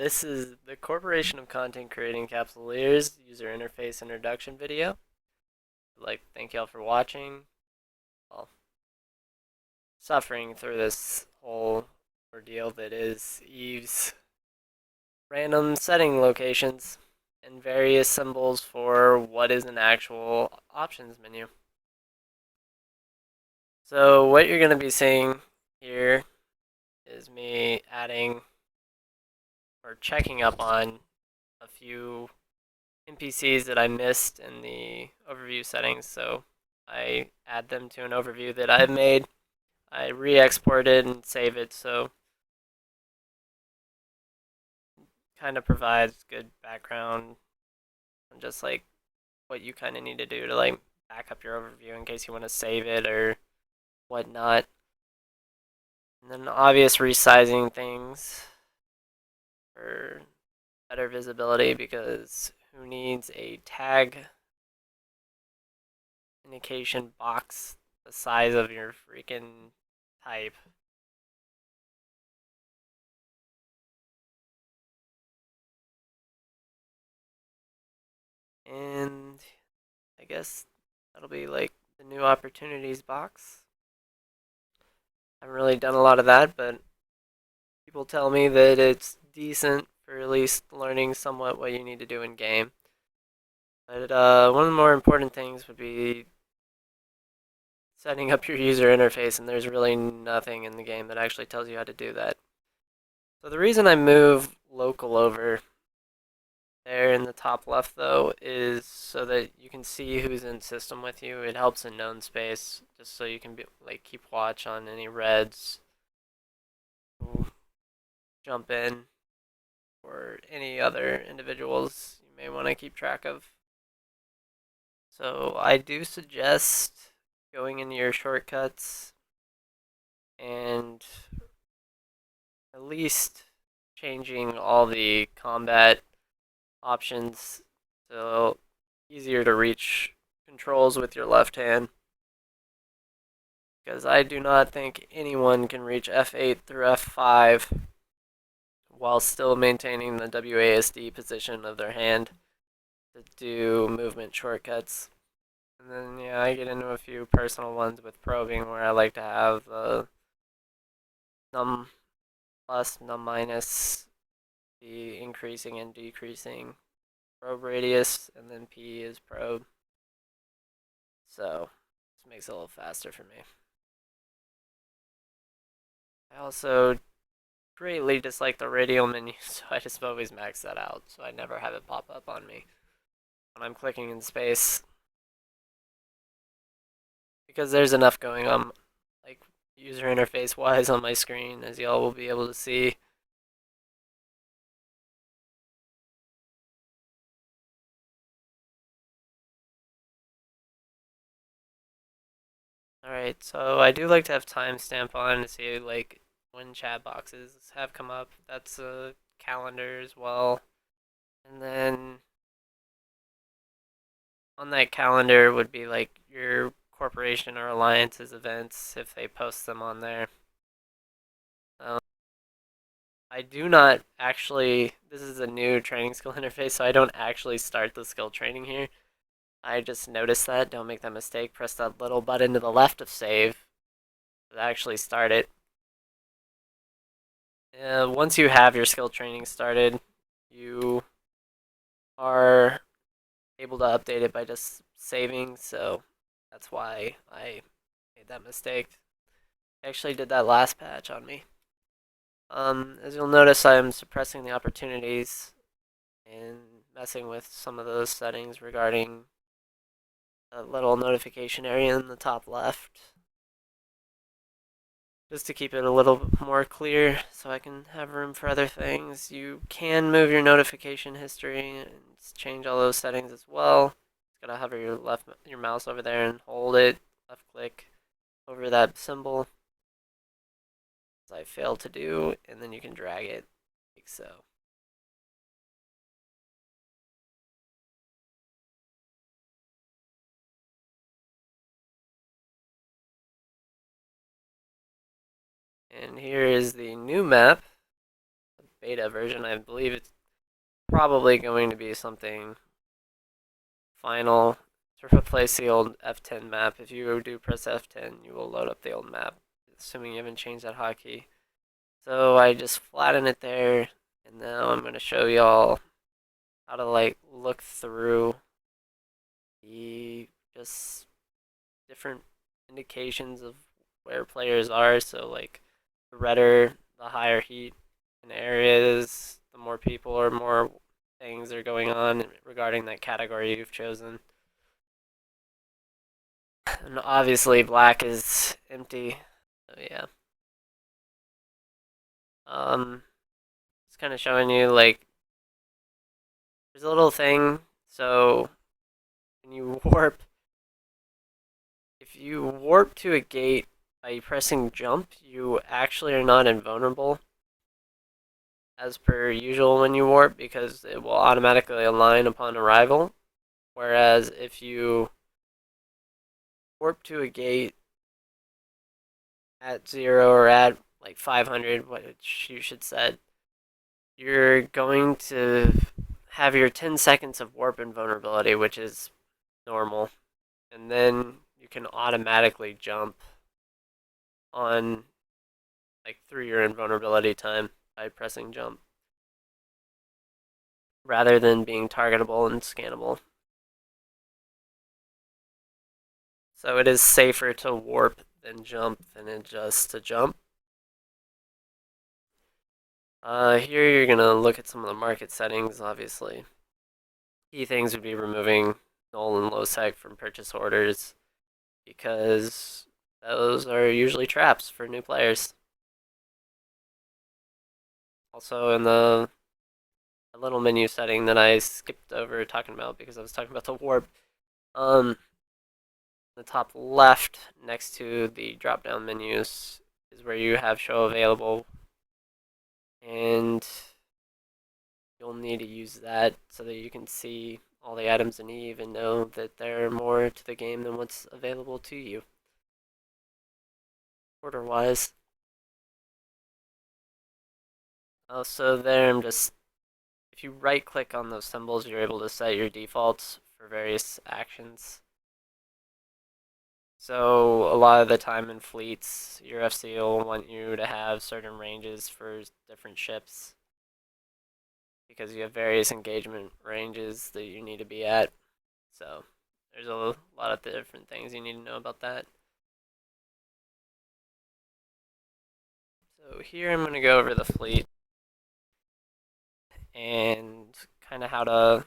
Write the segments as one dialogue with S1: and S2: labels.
S1: This is the Corporation of Content Creating Capsuleers user interface introduction video. I'd like to thank y'all for watching. Well, suffering through this whole ordeal that is Eve's random setting locations and various symbols for what is an actual options menu. So what you're going to be seeing here is me adding or checking up on a few NPCs that I missed in the overview settings, so I add them to an overview that I've made. I re-export it and save it, so kind of provides good background on just like what you kind of need to do to like back up your overview in case you want to save it or whatnot. And then obvious resizing things for better visibility, because who needs a tag indication box the size of your freaking type? And I guess that'll be like the new opportunities box. I haven't really done a lot of that, but people tell me that it's decent for at least learning somewhat what you need to do in game. But one of the more important things would be setting up your user interface, and there's really nothing in the game that actually tells you how to do that. So the reason I move local over there in the top left, though, is so that you can see who's in system with you. It helps in known space, just so you can be like keep watch on any reds who jump in, or any other individuals you may want to keep track of. So I do suggest going into your shortcuts and at least changing all the combat options so easier to reach controls with your left hand, because I do not think anyone can reach F8 through F5 while still maintaining the WASD position of their hand to do movement shortcuts. And then, yeah, I get into a few personal ones with probing where I like to have the num plus, num minus, the increasing and decreasing probe radius, and then P is probe. So, this makes it a little faster for me. I also greatly dislike the radial menu, so I just always max that out, so I never have it pop up on me when I'm clicking in space. Because there's enough going on, like user interface wise, on my screen, as y'all will be able to see. Alright, so I do like to have timestamp on to see like when chat boxes have come up. That's a calendar as well. And then on that calendar would be like your corporation or alliance's events if they post them on there. Um, I do not actually, this is a new training skill interface, so I don't actually start the skill training here. I just noticed that. Don't make that mistake. Press that little button to the left of save to actually start it. Once you have your skill training started, you are able to update it by just saving, so that's why I made that mistake. I actually did that last patch on me. As you'll notice, I'm suppressing the opportunities and messing with some of those settings regarding a little notification area in the top left, just to keep it a little more clear so I can have room for other things. You can move your notification history and change all those settings as well. Just gotta hover your mouse over there and hold it, left click over that symbol, as I failed to do, and then you can drag it like so. And here is the new map, the beta version. I believe it's probably going to be something final to replace the old F10 map. If you do press F10, you will load up the old map, assuming you haven't changed that hotkey. So I just flatten it there, and now I'm going to show y'all how to like look through the just different indications of where players are. So like the redder, the higher heat in areas, the more people or more things are going on regarding that category you've chosen. And obviously black is empty. So yeah. It's kind of showing you like there's a little thing. So when you warp, if you warp to a gate by pressing jump, you actually are not invulnerable as per usual when you warp because it will automatically align upon arrival. Whereas if you warp to a gate at 0 or at like 500, which you should set, you're going to have your 10 seconds of warp invulnerability, which is normal. And then you can automatically jump on like through your invulnerability time by pressing jump rather than being targetable and scannable. So it is safer to warp than jump than it just to jump. Here you're gonna look at some of the market settings, obviously. Key things would be removing null and low sec from purchase orders because those are usually traps for new players. Also in the little menu setting that I skipped over talking about because I was talking about the warp, the top left next to the drop down menus is where you have show available, and you'll need to use that so that you can see all the items in Eve and know that there are more to the game than what's available to you order wise. So there I'm just, if you right click on those symbols, you're able to set your defaults for various actions. So a lot of the time in fleets, your FC will want you to have certain ranges for different ships because you have various engagement ranges that you need to be at. So there's a lot of different things you need to know about that. So here I'm going to go over the fleet and kind of how to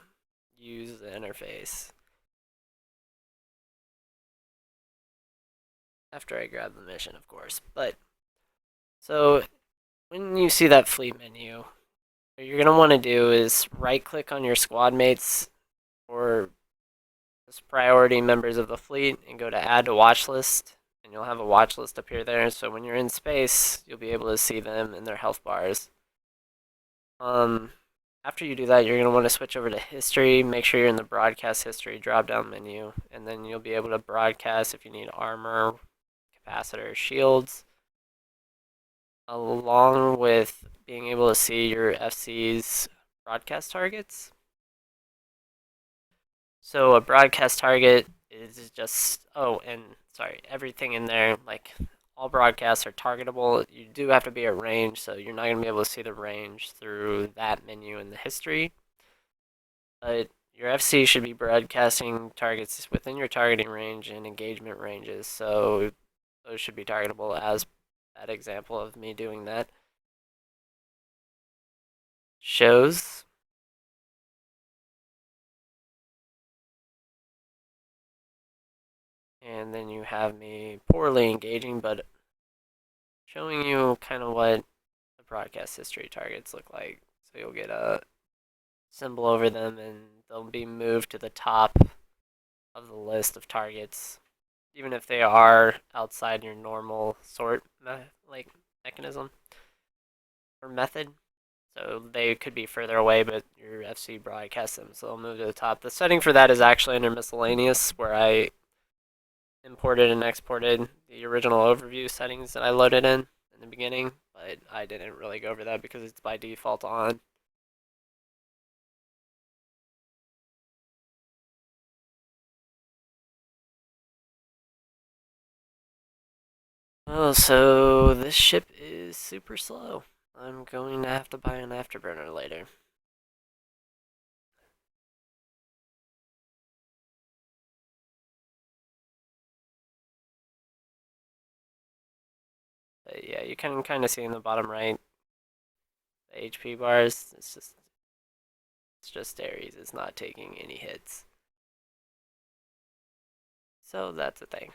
S1: use the interface after I grab the mission, of course. But so when you see that fleet menu, what you're going to want to do is right click on your squad mates or just priority members of the fleet and go to add to watch list, and you'll have a watch list appear there. So when you're in space, you'll be able to see them and their health bars. After you do that, you're going to want to switch over to history. Make sure you're in the broadcast history drop down menu, and then you'll be able to broadcast if you need armor, capacitor, shields, along with being able to see your FC's broadcast targets. So a broadcast target is just, oh, and sorry, everything in there, like all broadcasts are targetable. You do have to be at range, so you're not going to be able to see the range through that menu in the history. But your FC should be broadcasting targets within your targeting range and engagement ranges, so those should be targetable as that example of me doing that shows. And then you have me poorly engaging, but showing you kind of what the broadcast history targets look like. So you'll get a symbol over them and they'll be moved to the top of the list of targets, even if they are outside your normal sort mechanism or method. So they could be further away, but your FC broadcasts them, so they'll move to the top. The setting for that is actually under miscellaneous, where I imported and exported the original overview settings that I loaded in the beginning. but I didn't really go over that because it's by default on. Oh, so this ship is super slow. I'm going to have to buy an afterburner later. But yeah, you can kind of see in the bottom right, the HP bars. It's just Ares. It's not taking any hits. So that's a thing.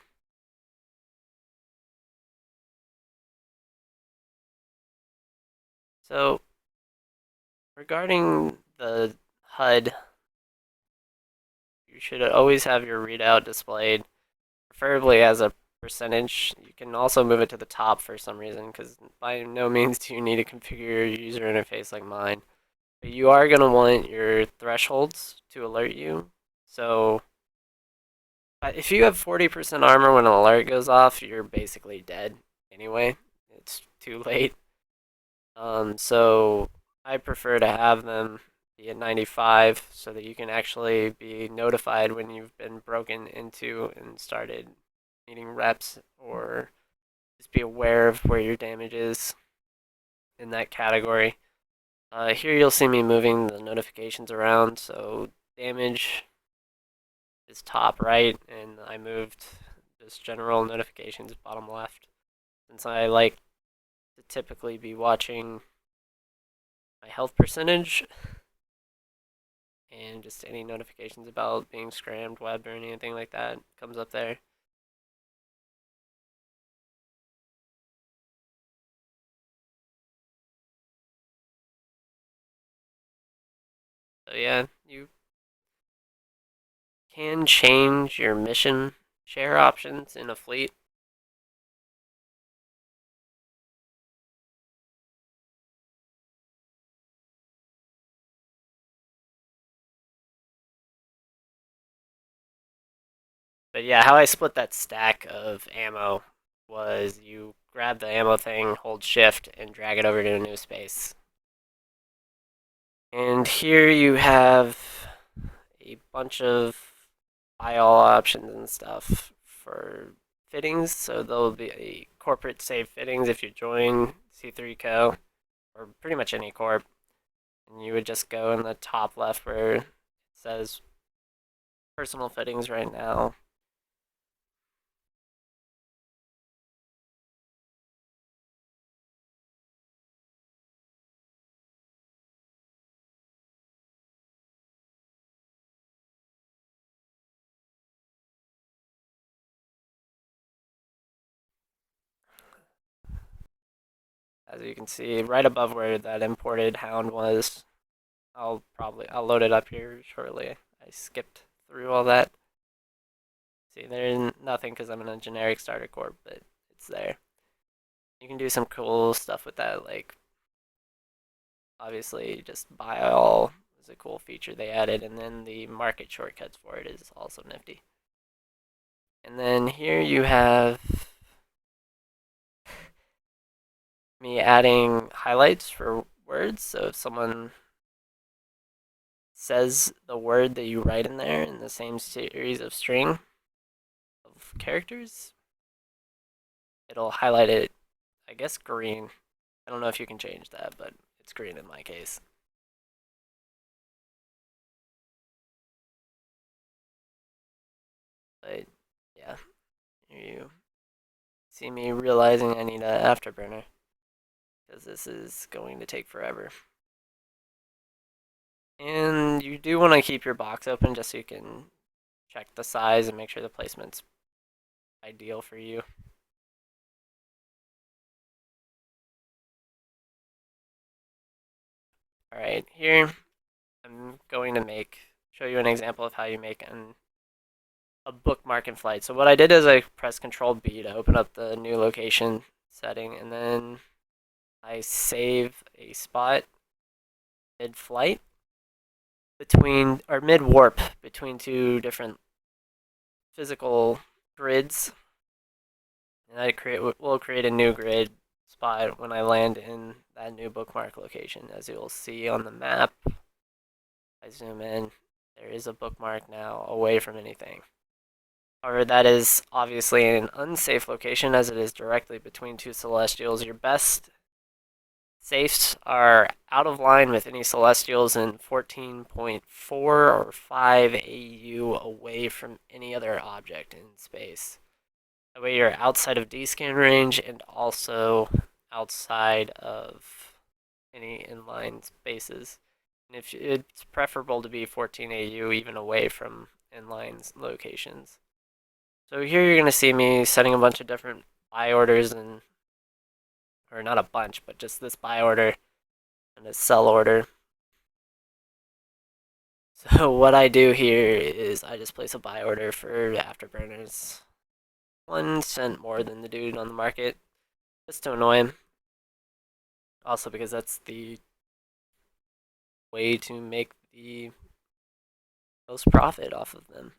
S1: So regarding the HUD, you should always have your readout displayed, preferably as a percentage. You can also move it to the top for some reason, because by no means do you need to configure your user interface like mine. But you are going to want your thresholds to alert you. So if you have 40% armor when an alert goes off, you're basically dead anyway. It's too late. So I prefer to have them be at 95 so that you can actually be notified when you've been broken into and started needing reps, or just be aware of where your damage is in that category. Here you'll see me moving the notifications around, so damage is top right, and I moved just general notifications bottom left, since I like to typically be watching my health percentage and just any notifications about being scrammed, webbed, or anything like that comes up there. So yeah, you can change your mission share options in a fleet. But yeah, how I split that stack of ammo was you grab the ammo thing, hold shift, and drag it over to a new space. And here you have a bunch of buy all options and stuff for fittings. So there'll be a corporate save fittings if you join C3-Co, or pretty much any corp. And you would just go in the top left where it says personal fittings right now. As you can see, right above where that imported hound was, I'll load it up here shortly. I skipped through all that. See, there's nothing because I'm in a generic starter corp, but it's there. You can do some cool stuff with that, like obviously just buy all is a cool feature they added, and then the market shortcuts for it is also nifty. And then here you have me adding highlights for words. So if someone says the word that you write in there in the same series of string of characters, it'll highlight it, I guess, green. I don't know if you can change that, but it's green in my case. But yeah, you see me realizing I need an afterburner because this is going to take forever. And you do want to keep your box open just so you can check the size and make sure the placement's ideal for you. Alright, here I'm going to show you an example of how you make a bookmark in flight. So what I did is I pressed Control B to open up the new location setting, and then I save a spot mid-flight or mid-warp between two different physical grids. And we'll create a new grid spot when I land in that new bookmark location. As you'll see on the map, I zoom in, there is a bookmark now away from anything. However, that is obviously an unsafe location as it is directly between two celestials. Your best safes are out of line with any celestials in 14.4 or 5 AU away from any other object in space. That way you're outside of D-scan range and also outside of any inline spaces. And if it's preferable to be 14 AU even away from inline locations. So here you're going to see me setting a bunch of different buy orders and, or not a bunch, but just this buy order and a sell order. So what I do here is I just place a buy order for Afterburners. 1 cent more than the dude on the market, just to annoy him. Also because that's the way to make the most profit off of them.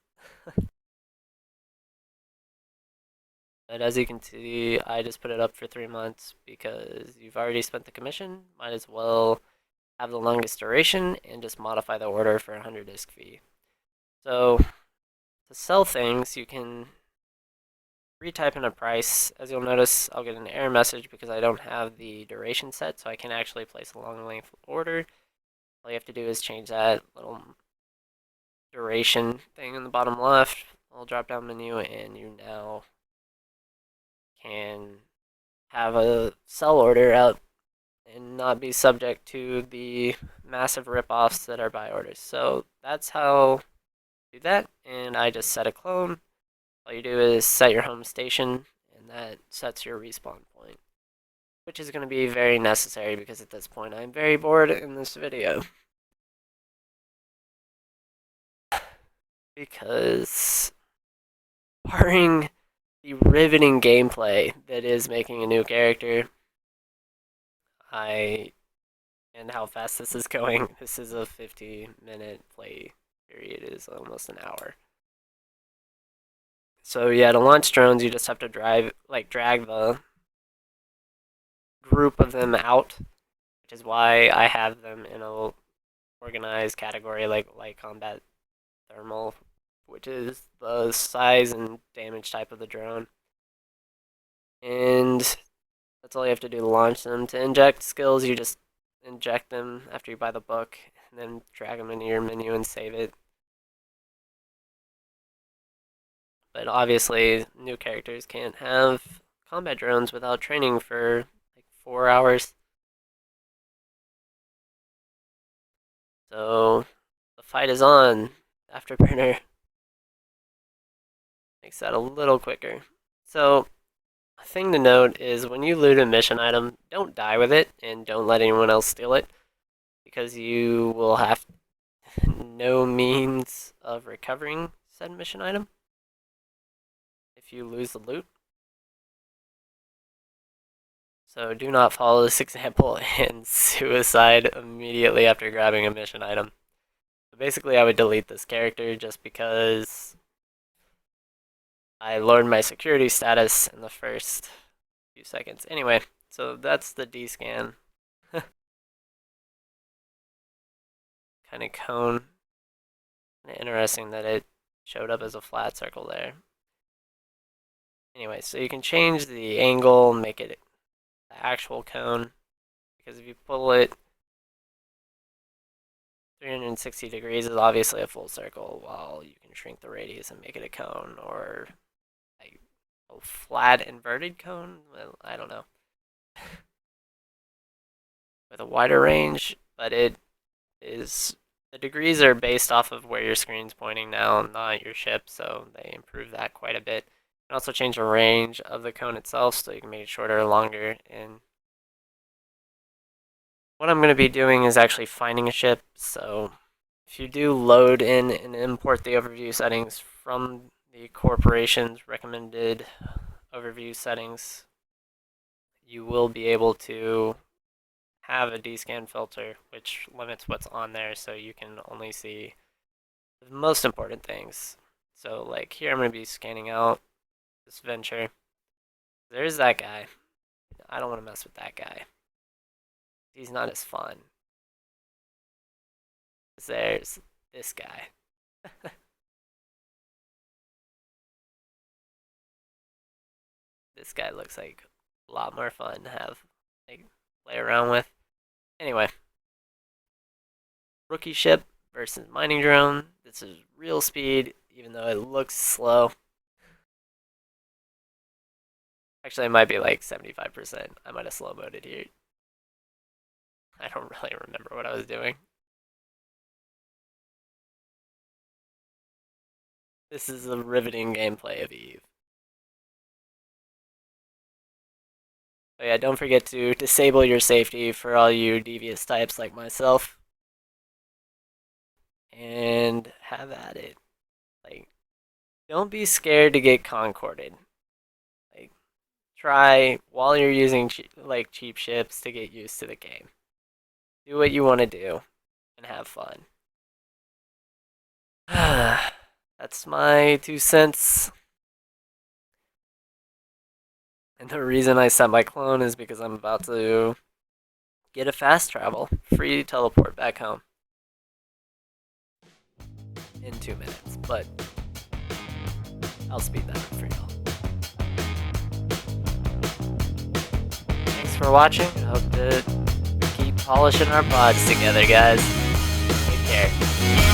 S1: But as you can see, I just put it up for 3 months because you've already spent the commission. Might as well have the longest duration and just modify the order for a 100 disk fee. So to sell things, you can retype in a price. As you'll notice, I'll get an error message because I don't have the duration set, so I can actually place a long length order. All you have to do is change that little duration thing in the bottom left, little drop down menu, and you now can have a sell order out and not be subject to the massive rip-offs that are buy orders. So that's how you do that, and I just set a clone. All you do is set your home station, and that sets your respawn point, which is going to be very necessary because at this point I'm very bored in this video. Because barring the riveting gameplay that is making a new character, and how fast this is going, this is a 50-minute play period, it is almost an hour. So yeah, to launch drones, you just have to drag the group of them out, which is why I have them in a organized category like light combat thermal, which is the size and damage type of the drone. And that's all you have to do to launch them. To inject skills, you just inject them after you buy the book, and then drag them into your menu and save it. But obviously, new characters can't have combat drones without training for like 4 hours. So the fight is on. Afterburner makes that a little quicker. So a thing to note is when you loot a mission item, don't die with it and don't let anyone else steal it because you will have no means of recovering said mission item if you lose the loot. So do not follow this example and suicide immediately after grabbing a mission item. So basically I would delete this character just because I lowered my security status in the first few seconds. Anyway, so that's the D-scan. Kind of cone. Interesting that it showed up as a flat circle there. Anyway, so you can change the angle, make it the actual cone, because if you pull it 360 degrees is obviously a full circle, while you can shrink the radius and make it a cone, or like a flat inverted cone. Well, I don't know. With a wider range, but it is, the degrees are based off of where your screen's pointing now, not your ship, so they improve that quite a bit. You can also change the range of the cone itself, so you can make it shorter or longer. And what I'm going to be doing is actually finding a ship, so if you do load in and import the overview settings from the corporation's recommended overview settings, you will be able to have a D-scan filter, which limits what's on there, so you can only see the most important things. So like here I'm going to be scanning out this venture. There's that guy. I don't want to mess with that guy. He's not as fun. There's this guy. This guy looks like a lot more fun to have, like, play around with. Anyway, rookie ship versus mining drone. This is real speed, even though it looks slow. Actually, it might be like 75%. I might have slow moded here. I don't really remember what I was doing. This is the riveting gameplay of Eve. But yeah, don't forget to disable your safety for all you devious types like myself. And have at it. Like, don't be scared to get concorded. Like, try while you're using cheap ships to get used to the game. Do what you want to do and have fun. That's my 2 cents. And the reason I set my clone is because I'm about to get a fast travel, free teleport back home in 2 minutes, but I'll speed that up for y'all. Thanks for watching. I hope to keep polishing our pods together, guys. Take care.